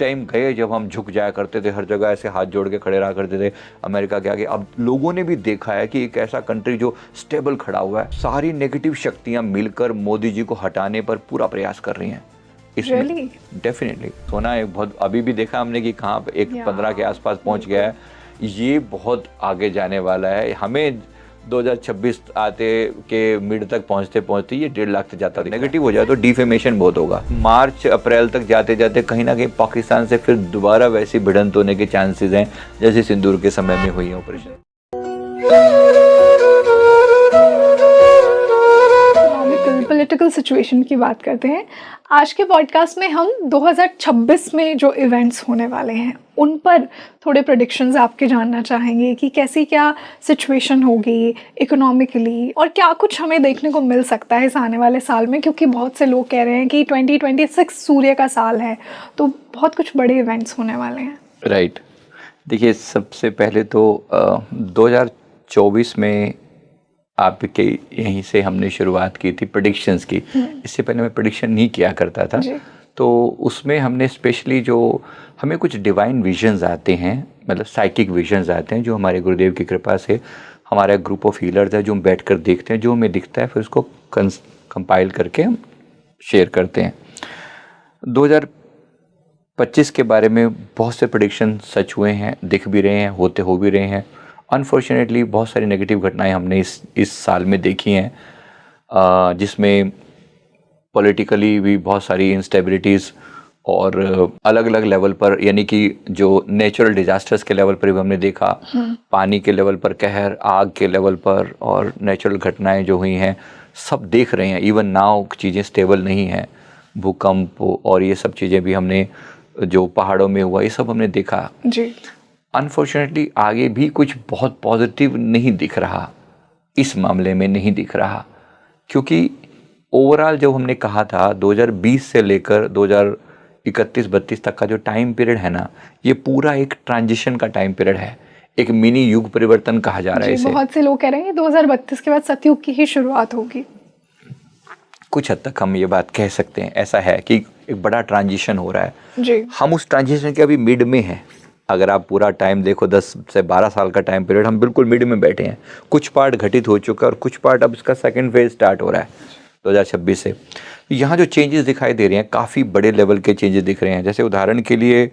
Time गए जब हम झुक जाया करते थे, हर जगह ऐसे हाथ जोड़ के खड़े रहा करते थे अमेरिका के आगे। अब लोगों ने भी देखा है कि एक ऐसा कंट्री जो स्टेबल खड़ा हुआ है, सारी नेगेटिव शक्तियां मिलकर मोदी जी को हटाने पर पूरा प्रयास कर रही हैं। इसमें डेफिनेटली सोना एक बहुत, अभी भी देखा हमने कि कहाँ 15 के आसपास पहुंच गया है, ये बहुत आगे जाने वाला है। हमें 2026 आते के मिड तक पहुंचते पहुंचते ये 1.5 लाख तक जाता, नेगेटिव हो जाए तो डिफेमेशन बहुत होगा। मार्च अप्रैल तक जाते जाते कहीं ना कहीं पाकिस्तान से फिर दोबारा वैसी भिड़ंत होने के चांसेस हैं जैसे सिंदूर के समय में हुई है ऑपरेशन। पॉलिटिकल सिचुएशन की बात करते हैं। आज के पॉडकास्ट में हम 2026 में जो इवेंट्स होने वाले हैं उन पर थोड़े प्रेडिक्शंस आपके जानना चाहेंगे कि कैसी क्या सिचुएशन होगी इकोनॉमिकली, और क्या कुछ हमें देखने को मिल सकता है इस आने वाले साल में, क्योंकि बहुत से लोग कह रहे हैं कि 2026 सूर्य का साल है, तो बहुत कुछ बड़े इवेंट्स होने वाले हैं। राइट। देखिए, सबसे पहले तो 2024 में आपके यहीं से हमने शुरुआत की थी प्रेडिक्शंस की। इससे पहले मैं प्रेडिक्शन नहीं किया करता था, तो उसमें हमने स्पेशली जो हमें कुछ डिवाइन विजन्स आते हैं, मतलब साइकिक विजन्स आते हैं, जो हमारे गुरुदेव की कृपा से हमारा ग्रुप ऑफ हीलर्स है, जो हम बैठ कर देखते हैं, जो हमें दिखता है फिर उसको कंपाइल करके हम शेयर करते हैं। 2025 के बारे में बहुत से प्रेडिक्शन सच हुए हैं, दिख भी रहे हैं, हो भी रहे हैं। अनफॉर्चुनेटली बहुत सारी नेगेटिव घटनाएं हमने इस साल में देखी हैं, जिसमें पॉलिटिकली भी बहुत सारी इंस्टेबिलिटीज़ और अलग अलग लेवल पर, यानी कि जो नेचुरल डिजास्टर्स के लेवल पर भी हमने देखा, पानी के लेवल पर कहर, आग के लेवल पर, और नेचुरल घटनाएं जो हुई हैं सब देख रहे हैं। इवन नाउ चीज़ें स्टेबल नहीं हैं, भूकंप और ये सब चीज़ें भी हमने, जो पहाड़ों में हुआ, ये सब हमने देखा जी। अनफॉर्चुनेटली आगे भी कुछ बहुत पॉजिटिव नहीं दिख रहा, इस मामले में नहीं दिख रहा, क्योंकि ओवरऑल जो हमने कहा था 2020 से लेकर 2031-32 तक का जो टाइम पीरियड है ना, ये पूरा एक ट्रांजिशन का टाइम पीरियड है, एक मिनी युग परिवर्तन कहा जा रहा है इसे। बहुत से लोग कह रहे हैं 2032 के बाद सतयुग की ही शुरुआत होगी। कुछ हद तक हम ये बात कह सकते हैं, ऐसा है कि एक बड़ा ट्रांजिशन हो रहा है जी। हम उस ट्रांजिशन के अभी मिड में हैं। अगर आप पूरा टाइम देखो, 10 से 12 साल का टाइम पीरियड, हम बिल्कुल मिड में बैठे हैं। कुछ पार्ट घटित हो चुका है और कुछ पार्ट अब इसका सेकंड फेज स्टार्ट हो रहा है 2026 से। यहाँ जो चेंजेस दिखाई दे रहे हैं, काफ़ी बड़े लेवल के चेंजेस दिख रहे हैं। जैसे उदाहरण के लिए,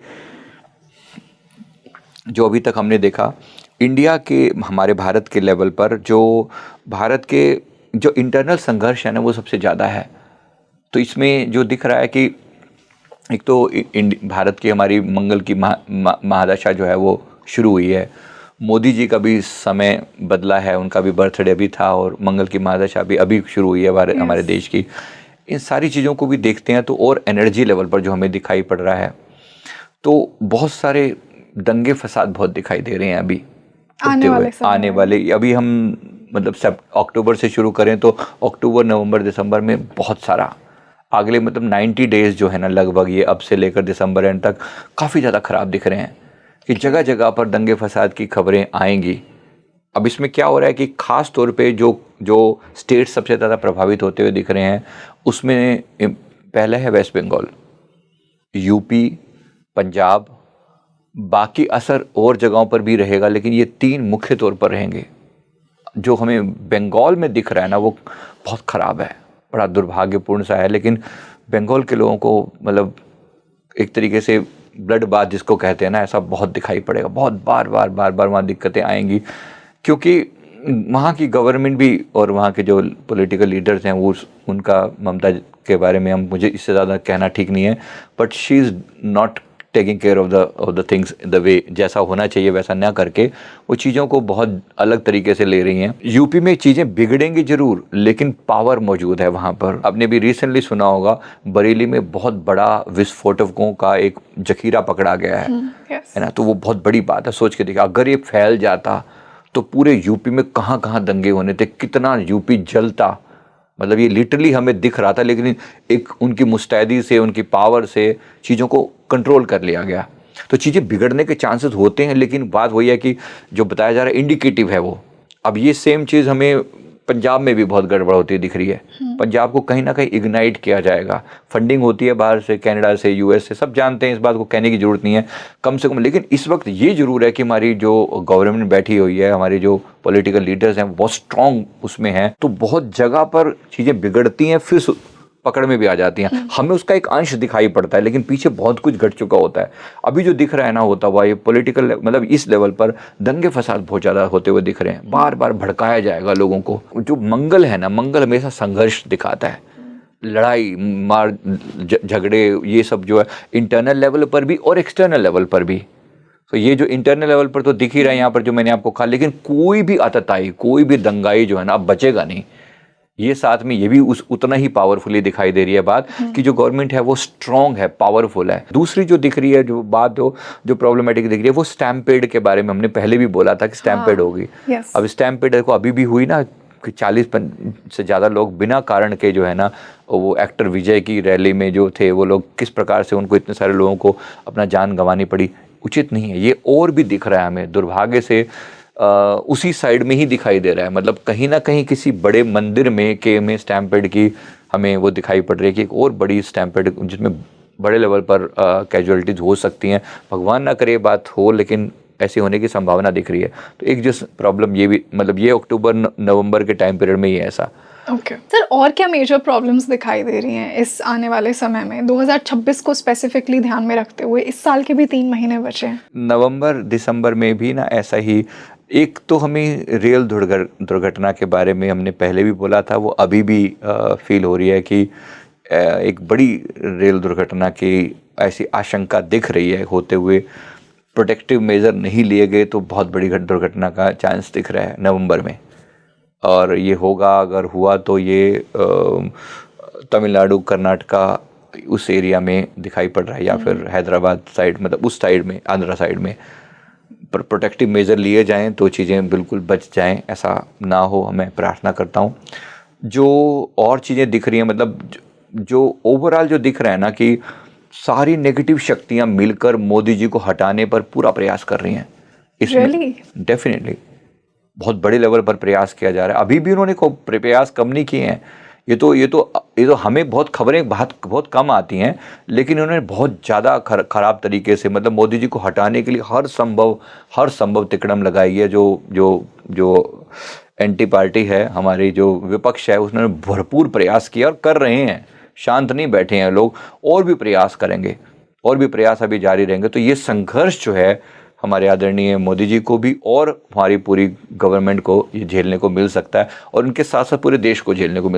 जो अभी तक हमने देखा इंडिया के, हमारे भारत के लेवल पर, जो भारत के जो इंटरनल संघर्ष है ना, वो सबसे ज़्यादा है। तो इसमें जो दिख रहा है कि एक तो भारत की, हमारी मंगल की महादशा जो है वो शुरू हुई है। मोदी जी का भी समय बदला है, उनका भी बर्थडे अभी था, और मंगल की महादशा भी अभी शुरू हुई है हमारे देश की। इन सारी चीज़ों को भी देखते हैं तो और एनर्जी लेवल पर जो हमें दिखाई पड़ रहा है, तो बहुत सारे दंगे फसाद बहुत दिखाई दे रहे हैं अभी आने वाले। अभी हम मतलब अक्टूबर से शुरू करें तो अक्टूबर, नवंबर, दिसंबर में बहुत सारा, अगले मतलब 90 डेज जो है ना, लगभग ये अब से लेकर दिसंबर एंड तक काफ़ी ज़्यादा ख़राब दिख रहे हैं कि जगह जगह पर दंगे फसाद की खबरें आएंगी। अब इसमें क्या हो रहा है कि ख़ास तौर पे जो स्टेट सबसे ज़्यादा प्रभावित होते हुए दिख रहे हैं, उसमें पहला है वेस्ट बंगाल, यूपी, पंजाब, बाकी असर और जगहों पर भी रहेगा, लेकिन ये 3 मुख्य तौर पर रहेंगे। जो हमें बंगाल में दिख रहा है ना, वो बहुत ख़राब है, बड़ा दुर्भाग्यपूर्ण सा है। लेकिन बंगाल के लोगों को मतलब एक तरीके से ब्लड बाथ जिसको कहते हैं ना, ऐसा बहुत दिखाई पड़ेगा, बहुत बार बार वहाँ दिक्कतें आएंगी, क्योंकि वहाँ की गवर्नमेंट भी और वहाँ के जो पॉलिटिकल लीडर्स हैं, वो उनका, ममता के बारे में मुझे इससे ज़्यादा कहना ठीक नहीं है, but she is not taking care of the things the way, जैसा होना चाहिए वैसा ना करके वो चीज़ों को बहुत अलग तरीके से ले रही हैं। यूपी में चीज़ें बिगड़ेंगी जरूर, लेकिन पावर मौजूद है वहाँ पर। आपने भी रिसेंटली सुना होगा, बरेली में बहुत बड़ा विस्फोटकों का एक जखीरा पकड़ा गया है ना, तो वो बहुत बड़ी बात है। सोच के देखिए, अगर ये फैल जाता तो पूरे यूपी में कहाँ कहाँ दंगे होने थे, कितना यूपी जलता। मतलब ये लिटरली हमें दिख रहा था, लेकिन एक उनकी मुस्तैदी से, उनकी पावर से चीज़ों को कंट्रोल कर लिया गया। तो चीज़ें बिगड़ने के चांसेस होते हैं, लेकिन बात वही है कि जो बताया जा रहा है इंडिकेटिव है वो। अब ये सेम चीज़ हमें पंजाब में भी बहुत गड़बड़ होती दिख रही है। पंजाब को कहीं ना कहीं इग्नाइट किया जाएगा, फंडिंग होती है बाहर से, कनाडा से, यूएस से, सब जानते हैं, इस बात को कहने की जरूरत नहीं है कम से कम। लेकिन इस वक्त ये जरूर है कि हमारी जो गवर्नमेंट बैठी हुई है, हमारे जो पॉलिटिकल लीडर्स हैं बहुत स्ट्रांग उसमें हैं, तो बहुत जगह पर चीज़ें बिगड़ती हैं फिर पकड़ में भी आ जाती हैं। हमें उसका एक अंश दिखाई पड़ता है, लेकिन पीछे बहुत कुछ घट चुका होता है। अभी जो दिख रहा है ना होता हुआ ये पॉलिटिकल मतलब इस लेवल पर दंगे फसाद बहुत ज़्यादा होते हुए दिख रहे हैं, बार बार भड़काया जाएगा लोगों को। जो मंगल है ना, मंगल हमेशा संघर्ष दिखाता है, लड़ाई मार झगड़े, ये सब जो है इंटरनल लेवल पर भी और एक्सटर्नल लेवल पर भी। तो ये जो इंटरनल लेवल पर तो दिख ही रहा है यहाँ पर जो मैंने आपको कहा, लेकिन कोई भी आतताई, कोई भी दंगाई जो है ना अब बचेगा नहीं। ये साथ में ये भी उतना ही पावरफुली दिखाई दे रही है बात कि जो गवर्नमेंट है वो स्ट्रांग है, पावरफुल है। दूसरी जो दिख रही है जो बात जो प्रॉब्लमेटिक दिख रही है वो स्टैम्पेड के बारे में हमने पहले भी बोला था कि स्टैम्पेड होगी। अब स्टैम्पेड देखो अभी भी हुई ना कि 40 से ज़्यादा लोग बिना कारण के जो है ना, वो एक्टर विजय की रैली में जो थे वो लोग किस प्रकार से उनको इतने सारे लोगों को अपना जान गंवानी पड़ी, उचित नहीं है। ये और भी दिख रहा है हमें दुर्भाग्य से उसी साइड में ही दिखाई दे रहा है। मतलब कहीं ना कहीं किसी बड़े मंदिर में स्टैम्पेड की हमें वो दिखाई पड़ रही है कि एक और बड़ी स्टैम्पेड जिसमें बड़े लेवल पर कैजुअलिटीज हो सकती हैं। भगवान ना करे बात हो, लेकिन ऐसी होने की संभावना दिख रही है। तो एक जो प्रॉब्लम ये भी मतलब ये अक्टूबर नवंबर के टाइम पीरियड में ही है ऐसा। ओके सर, और क्या मेजर प्रॉब्लम्स दिखाई दे रही हैं इस आने वाले समय में 2026 को स्पेसिफिकली ध्यान में रखते हुए? इस साल के भी 3 महीने बचे हैं। नवंबर दिसंबर में भी ना ऐसा ही, एक तो हमें रेल दुर्घटना के बारे में हमने पहले भी बोला था, वो अभी भी फील हो रही है कि एक बड़ी रेल दुर्घटना की ऐसी आशंका दिख रही है होते हुए। प्रोटेक्टिव मेजर नहीं लिए गए तो बहुत बड़ी दुर्घटना का चांस दिख रहा है नवंबर में। और ये होगा, अगर हुआ तो ये तमिलनाडु कर्नाटका उस एरिया में दिखाई पड़ रहा है, या फिर हैदराबाद साइड, मतलब उस साइड में, आंध्रा साइड में। पर प्रोटेक्टिव मेजर लिए जाएं तो चीज़ें बिल्कुल बच जाएं, ऐसा ना हो, मैं प्रार्थना करता हूं। जो और चीज़ें दिख रही हैं, मतलब जो ओवरऑल जो दिख रहा है ना कि सारी नेगेटिव शक्तियां मिलकर मोदी जी को हटाने पर पूरा प्रयास कर रही हैं। इसमें डेफिनेटली बहुत बड़े लेवल पर प्रयास किया जा रहा है। अभी भी उन्होंने प्रयास कम नहीं किए हैं। ये तो हमें बहुत खबरें बहुत कम आती हैं, लेकिन उन्होंने बहुत ज़्यादा खराब तरीके से, मतलब मोदी जी को हटाने के लिए हर संभव तिकड़म लगाई है। जो एंटी पार्टी है, हमारी जो विपक्ष है, उसने भरपूर प्रयास किया और कर रहे हैं, शांत नहीं बैठे हैं लोग, और भी प्रयास करेंगे, और भी प्रयास अभी जारी रहेंगे। तो ये संघर्ष जो है हमारे आदरणीय मोदी जी को भी और हमारी पूरी गवर्नमेंट को ये झेलने को मिल सकता है, और उनके साथ साथ पूरे देश को झेलने को